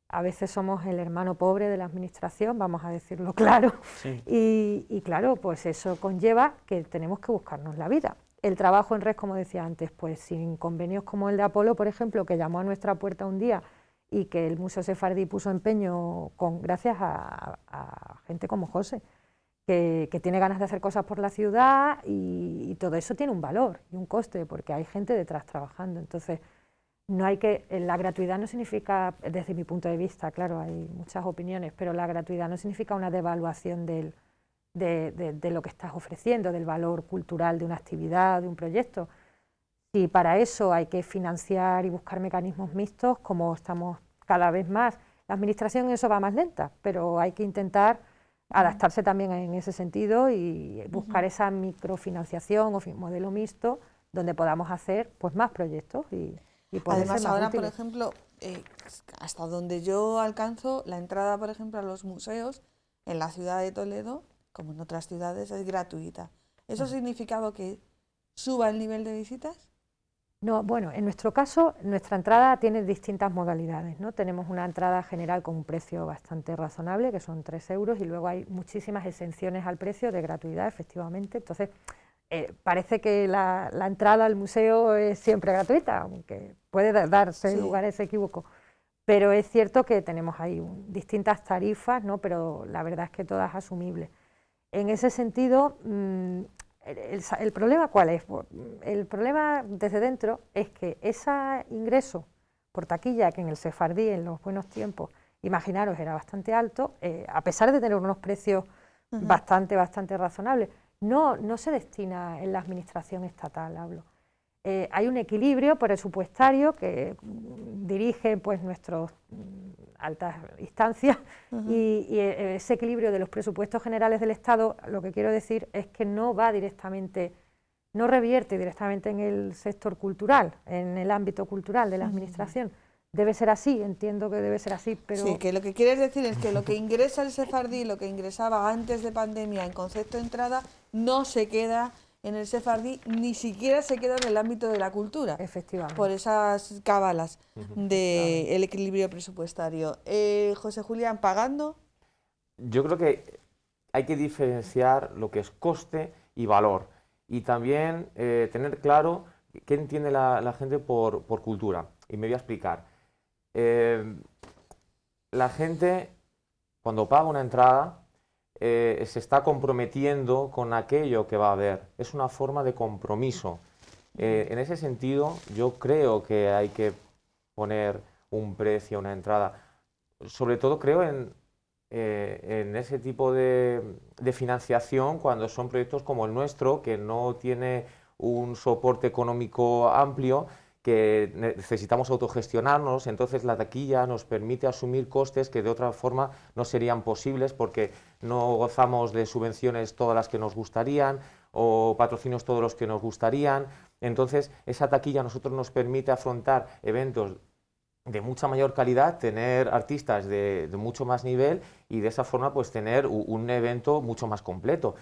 a veces somos el hermano pobre de la administración, vamos a decirlo claro, sí. Y claro, pues eso conlleva que tenemos que buscarnos la vida. El trabajo en red, como decía antes, pues sin convenios como el de Apolo, por ejemplo, que llamó a nuestra puerta un día y que el Museo Sefardí puso empeño gracias a gente como José, que tiene ganas de hacer cosas por la ciudad, y todo eso tiene un valor y un coste, porque hay gente detrás trabajando. Entonces, no hay que, la gratuidad no significa, desde mi punto de vista, claro, hay muchas opiniones, pero la gratuidad no significa una devaluación de lo que estás ofreciendo, del valor cultural de una actividad, de un proyecto. Si para eso hay que financiar y buscar mecanismos mixtos, como estamos cada vez más, la administración en eso va más lenta, pero hay que intentar adaptarse también en ese sentido y buscar esa microfinanciación o modelo mixto donde podamos hacer pues más proyectos y poder Además, ser más ahora, útiles. por ejemplo, hasta donde yo alcanzo, la entrada, por ejemplo, a los museos en la ciudad de Toledo, como en otras ciudades, es gratuita. ¿Eso ha significado que suba el nivel de visitas? No, bueno, en nuestro caso, nuestra entrada tiene distintas modalidades, ¿no? Tenemos una entrada general con un precio bastante razonable, que son 3 euros, y luego hay muchísimas exenciones al precio de gratuidad, efectivamente. Entonces, parece que la entrada al museo es siempre gratuita, aunque puede darse lugar a ese equívoco. Pero es cierto que tenemos ahí distintas tarifas, ¿no? Pero la verdad es que todas asumibles. En ese sentido, ¿el problema cuál es? El problema desde dentro es que ese ingreso por taquilla, que en el sefardí en los buenos tiempos, imaginaros, era bastante alto, a pesar de tener unos precios bastante razonables, no se destina en la administración estatal, hablo. Hay un equilibrio presupuestario que dirige pues nuestras altas instancias y ese equilibrio de los presupuestos generales del Estado, lo que quiero decir es que no va directamente, no revierte directamente en el sector cultural, en el ámbito cultural de la administración. Debe ser así, entiendo que debe ser así, pero... Sí, que lo que quieres decir es que lo que ingresa el sefardí, lo que ingresaba antes de pandemia en concepto de entrada, no se queda en el sefardí, ni siquiera se queda en el ámbito de la cultura. Efectivamente. Por esas cábalas del equilibrio presupuestario. José Julián, ¿pagando? Yo creo que hay que diferenciar lo que es coste y valor. Y también tener claro qué entiende la gente por cultura. Y me voy a explicar. La gente, cuando paga una entrada, se está comprometiendo con aquello que va a ver. Es una forma de compromiso. En ese sentido, yo creo que hay que poner un precio a una entrada. Sobre todo creo en ese tipo de financiación cuando son proyectos como el nuestro, que no tiene un soporte económico amplio, que necesitamos autogestionarnos, entonces la taquilla nos permite asumir costes que de otra forma no serían posibles porque no gozamos de subvenciones todas las que nos gustarían o patrocinios todos los que nos gustarían. Entonces esa taquilla a nosotros nos permite afrontar eventos de mucha mayor calidad, tener artistas de mucho más nivel y de esa forma pues tener un evento mucho más completo.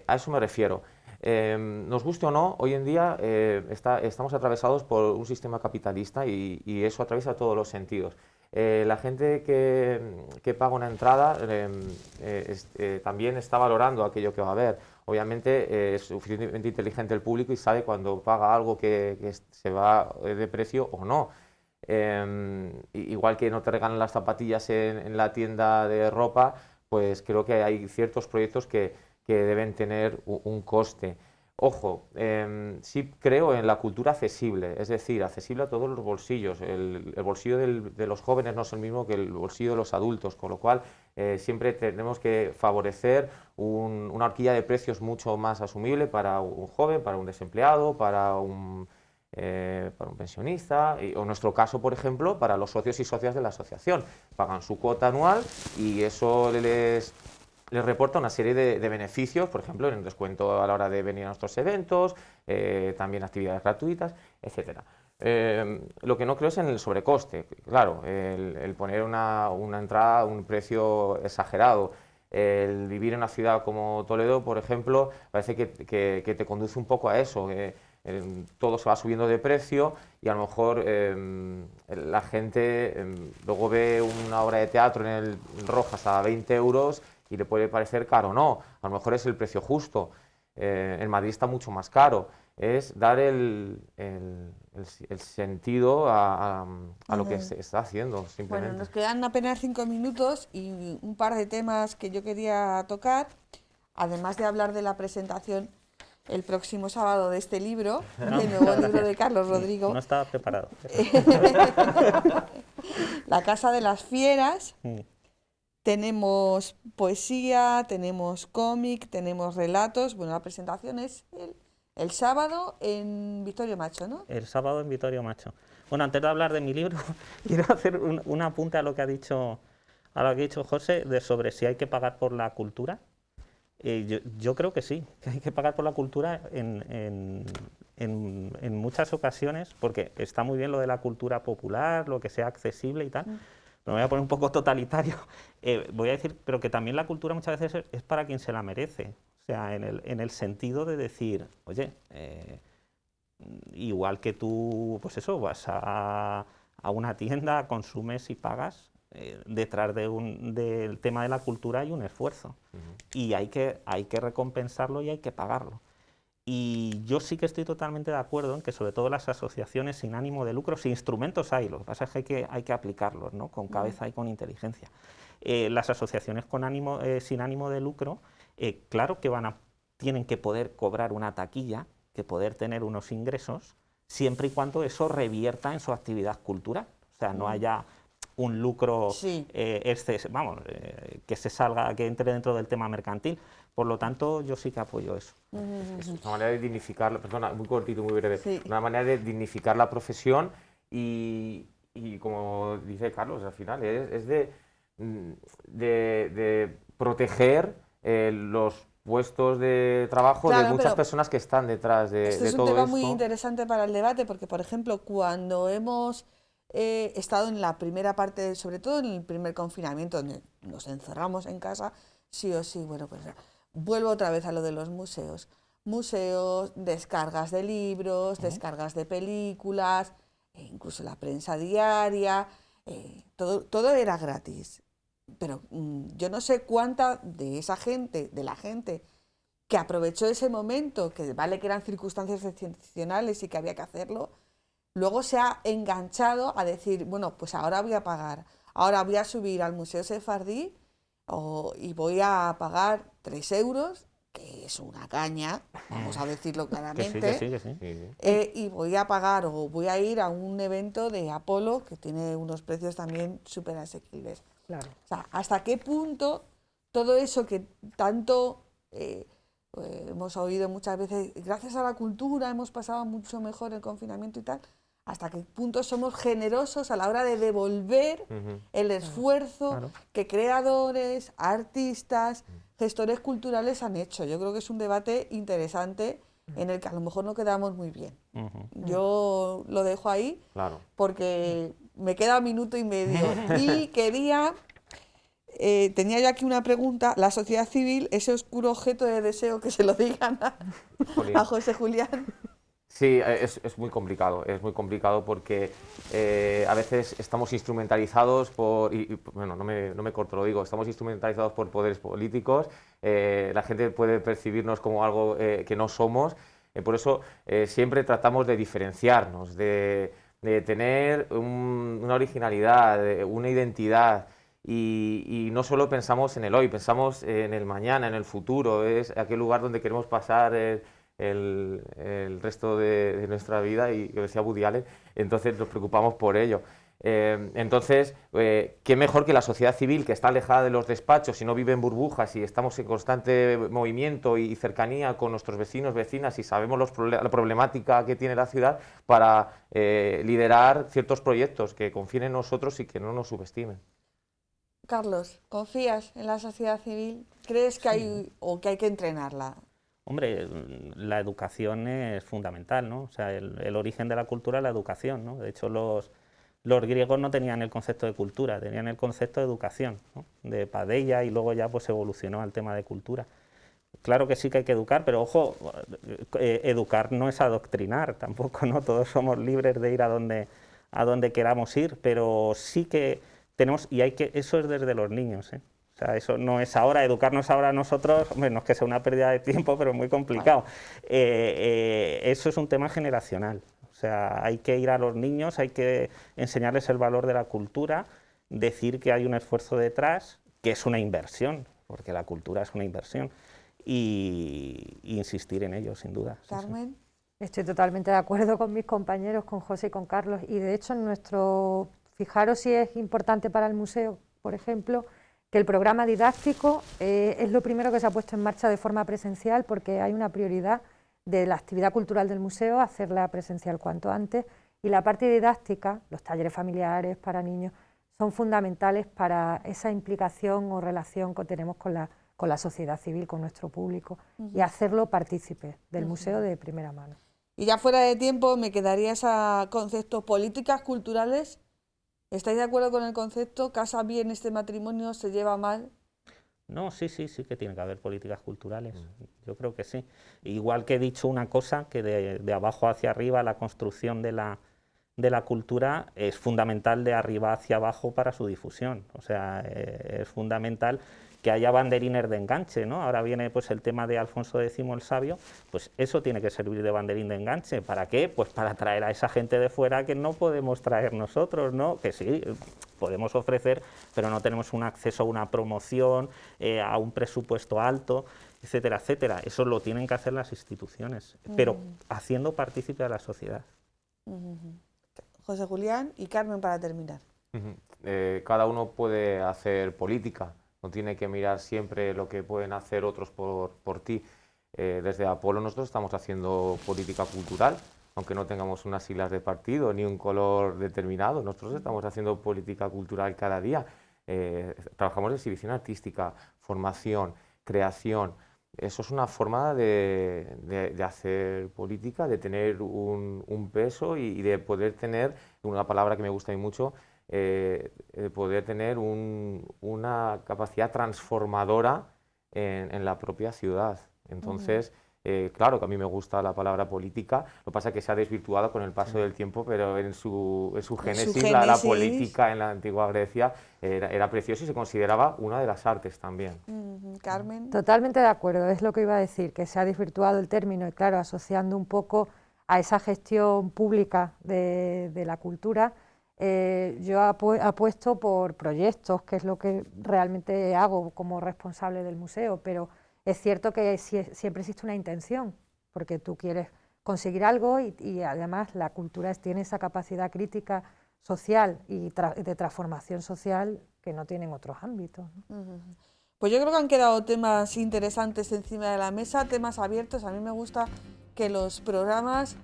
A eso me refiero. Nos guste o no, hoy en día estamos atravesados por un sistema capitalista y eso atraviesa todos los sentidos. La gente que paga una entrada también está valorando aquello que va a ver. Obviamente es suficientemente inteligente el público y sabe cuando paga algo que se va de precio o no. Igual que no te regalan las zapatillas en la tienda de ropa, pues creo que hay ciertos proyectos que deben tener un coste. Ojo, sí creo en la cultura accesible, es decir, accesible a todos los bolsillos. El bolsillo de los jóvenes no es el mismo que el bolsillo de los adultos, con lo cual siempre tenemos que favorecer una horquilla de precios mucho más asumible para un joven, para un desempleado, para un pensionista, o en nuestro caso, por ejemplo, para los socios y socias de la asociación. Pagan su cuota anual y eso les reporta una serie de beneficios, por ejemplo, en el descuento a la hora de venir a nuestros eventos, también actividades gratuitas, etc. Lo que no creo es en el sobrecoste. Claro, el poner una entrada a un precio exagerado, el vivir en una ciudad como Toledo, por ejemplo, parece que te conduce un poco a eso. Todo se va subiendo de precio y a lo mejor la gente luego ve una obra de teatro en el Rojas a 20 euros y le puede parecer caro. No, a lo mejor es el precio justo. En Madrid está mucho más caro. Es dar el sentido a lo que se está haciendo, simplemente. Bueno, nos quedan apenas 5 minutos y un par de temas que yo quería tocar, además de hablar de la presentación el próximo sábado de este libro, el nuevo libro de Carlos Rodrigo. No estaba preparado. La Casa de las Fieras. Tenemos poesía, tenemos cómic, tenemos relatos. Bueno, la presentación es el sábado en Vittorio Macho, ¿no? El sábado en Vittorio Macho. Bueno, antes de hablar de mi libro, quiero hacer un apunte a lo que ha dicho a lo que ha dicho José, sobre si hay que pagar por la cultura. Yo creo que sí, que hay que pagar por la cultura en muchas ocasiones, porque está muy bien lo de la cultura popular, lo que sea accesible y tal, pero me voy a poner un poco totalitario. Voy a decir, pero que también la cultura muchas veces es para quien se la merece, o sea, en el sentido de decir, oye, igual que tú, pues eso, vas a una tienda, consumes y pagas, detrás del tema de la cultura hay un esfuerzo y hay que recompensarlo y hay que pagarlo. Y yo sí que estoy totalmente de acuerdo en que sobre todo las asociaciones sin ánimo de lucro, si instrumentos hay, lo que pasa es que hay que aplicarlos, ¿no? Con cabeza y con inteligencia. Las asociaciones sin ánimo de lucro, claro que tienen que poder cobrar una taquilla, que poder tener unos ingresos, siempre y cuando eso revierta en su actividad cultural. O sea, no haya un lucro que se salga, que entre dentro del tema mercantil. Por lo tanto, yo sí que apoyo eso. Es una manera de dignificar, perdona, muy cortito, muy breve, una manera de dignificar la profesión y como dice Carlos, al final es de proteger los puestos de trabajo de muchas personas que están detrás de todo esto. Es un tema muy interesante para el debate porque, por ejemplo, cuando hemos estado en la primera parte, sobre todo en el primer confinamiento, donde nos encerramos en casa, sí o sí, bueno, pues vuelvo otra vez a lo de los museos. Museos, descargas de libros, descargas de películas, incluso la prensa diaria, todo era gratis. Pero yo no sé cuánta de esa gente, de la gente que aprovechó ese momento, que vale que eran circunstancias excepcionales y que había que hacerlo, luego se ha enganchado a decir, bueno, pues ahora voy a pagar, ahora voy a subir al Museo Sefardí y voy a pagar 3 euros, que es una caña, vamos a decirlo claramente, que sí. Y voy a pagar o voy a ir a un evento de Apolo que tiene unos precios también súper asequibles. Claro. O sea, ¿hasta qué punto todo eso que tanto hemos oído muchas veces, gracias a la cultura hemos pasado mucho mejor el confinamiento y tal, hasta qué punto somos generosos a la hora de devolver el esfuerzo que creadores, artistas, gestores culturales han hecho? Yo creo que es un debate interesante en el que a lo mejor no quedamos muy bien. Yo lo dejo ahí porque me queda 1 minuto y medio y quería... tenía yo aquí una pregunta. La sociedad civil, ese oscuro objeto de deseo, que se lo digan a José Julián. Sí, es muy complicado porque a veces estamos instrumentalizados bueno, no me corto, lo digo, estamos instrumentalizados por poderes políticos, la gente puede percibirnos como algo que no somos, por eso siempre tratamos de diferenciarnos, de tener una originalidad, una identidad. Y no solo pensamos en el hoy, pensamos en el mañana, en el futuro, es aquel lugar donde queremos pasar el resto de nuestra vida, y lo decía Woody Allen, entonces nos preocupamos por ello. Entonces, qué mejor que la sociedad civil, que está alejada de los despachos y no vive en burbujas y estamos en constante movimiento y cercanía con nuestros vecinos, vecinas, y sabemos la problemática que tiene la ciudad, para liderar ciertos proyectos que confíen en nosotros y que no nos subestimen. Carlos, ¿confías en la sociedad civil? ¿Crees que hay o que hay que entrenarla? Hombre, la educación es fundamental, ¿no? O sea, el origen de la cultura es la educación, ¿no? De hecho, los griegos no tenían el concepto de cultura, tenían el concepto de educación, ¿no? De paideia, y luego ya pues evolucionó al tema de cultura. Claro que sí que hay que educar, pero ojo, educar no es adoctrinar tampoco, ¿no? Todos somos libres de ir a donde queramos ir, pero sí que tenemos, y eso es desde los niños, ¿eh? O sea, eso no es ahora, educarnos ahora nosotros, hombre, no es que sea una pérdida de tiempo, pero es muy complicado. Eso es un tema generacional. O sea, hay que ir a los niños, hay que enseñarles el valor de la cultura, decir que hay un esfuerzo detrás, que es una inversión, porque la cultura es una inversión, y insistir en ello, sin duda. Carmen. Estoy totalmente de acuerdo con mis compañeros, con José y con Carlos, y de hecho fijaros si es importante para el museo, por ejemplo, que el programa didáctico es lo primero que se ha puesto en marcha de forma presencial, porque hay una prioridad de la actividad cultural del museo, hacerla presencial cuanto antes, y la parte didáctica, los talleres familiares para niños, son fundamentales para esa implicación o relación que tenemos con la sociedad civil, con nuestro público, y hacerlo partícipe del museo de primera mano. Y ya fuera de tiempo me quedaría ese concepto, políticas culturales. ¿Estáis de acuerdo con el concepto? ¿Casa bien este matrimonio? ¿Se lleva mal? No, sí que tiene que haber políticas culturales, yo creo que sí. Igual que he dicho una cosa, que de abajo hacia arriba la construcción de la cultura es fundamental de arriba hacia abajo para su difusión. O sea, es fundamental que haya banderines de enganche, ¿no? Ahora viene pues el tema de Alfonso X el Sabio, pues eso tiene que servir de banderín de enganche. ¿Para qué? Pues para atraer a esa gente de fuera que no podemos traer nosotros, ¿no? Que sí, podemos ofrecer, pero no tenemos un acceso a una promoción, a un presupuesto alto, etcétera, etcétera. Eso lo tienen que hacer las instituciones, pero haciendo partícipe a la sociedad. José Julián y Carmen, para terminar. Cada uno puede hacer política, no tiene que mirar siempre lo que pueden hacer otros por ti. Desde Apolo nosotros estamos haciendo política cultural, aunque no tengamos unas siglas de partido ni un color determinado, nosotros estamos haciendo política cultural cada día. Trabajamos en exhibición artística, formación, creación. Eso es una forma de hacer política, de tener un peso y de poder tener, una palabra que me gusta a mí mucho, poder tener una capacidad transformadora en la propia ciudad. Entonces, claro que a mí me gusta la palabra política, lo que pasa es que se ha desvirtuado con el paso del tiempo, pero en su génesis, la política en la antigua Grecia era precioso y se consideraba una de las artes también. Carmen. Totalmente de acuerdo, es lo que iba a decir, que se ha desvirtuado el término y claro, asociando un poco a esa gestión pública de la cultura. Yo apuesto por proyectos, que es lo que realmente hago como responsable del museo, pero es cierto que siempre existe una intención, porque tú quieres conseguir algo y además la cultura tiene esa capacidad crítica social y de transformación social que no tienen otros ámbitos, ¿no? Pues yo creo que han quedado temas interesantes encima de la mesa, temas abiertos. A mí me gusta que los programas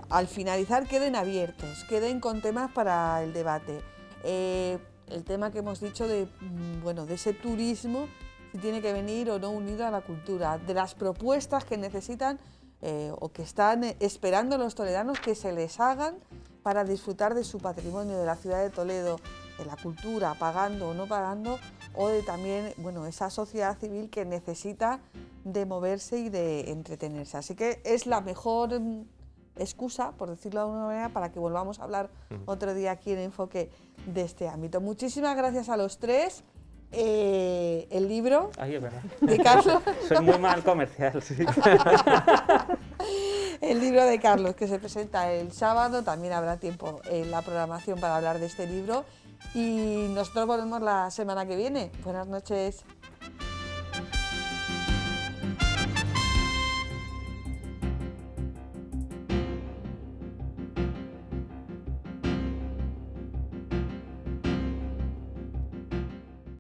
al finalizar queden abiertos, queden con temas para el debate. El tema que hemos dicho de ese turismo, si tiene que venir o no unido a la cultura, de las propuestas que necesitan o que están esperando los toledanos que se les hagan para disfrutar de su patrimonio, de la ciudad de Toledo, de la cultura, pagando o no pagando, o de también esa sociedad civil que necesita de moverse y de entretenerse. Así que es la mejor excusa, por decirlo de alguna manera, para que volvamos a hablar otro día aquí en Enfoque de este ámbito. Muchísimas gracias a los tres. El libro es verdad. de Carlos. Soy muy mal comercial, sí. El libro de Carlos, que se presenta el sábado, también habrá tiempo en la programación para hablar de este libro. Y nosotros volvemos la semana que viene. Buenas noches.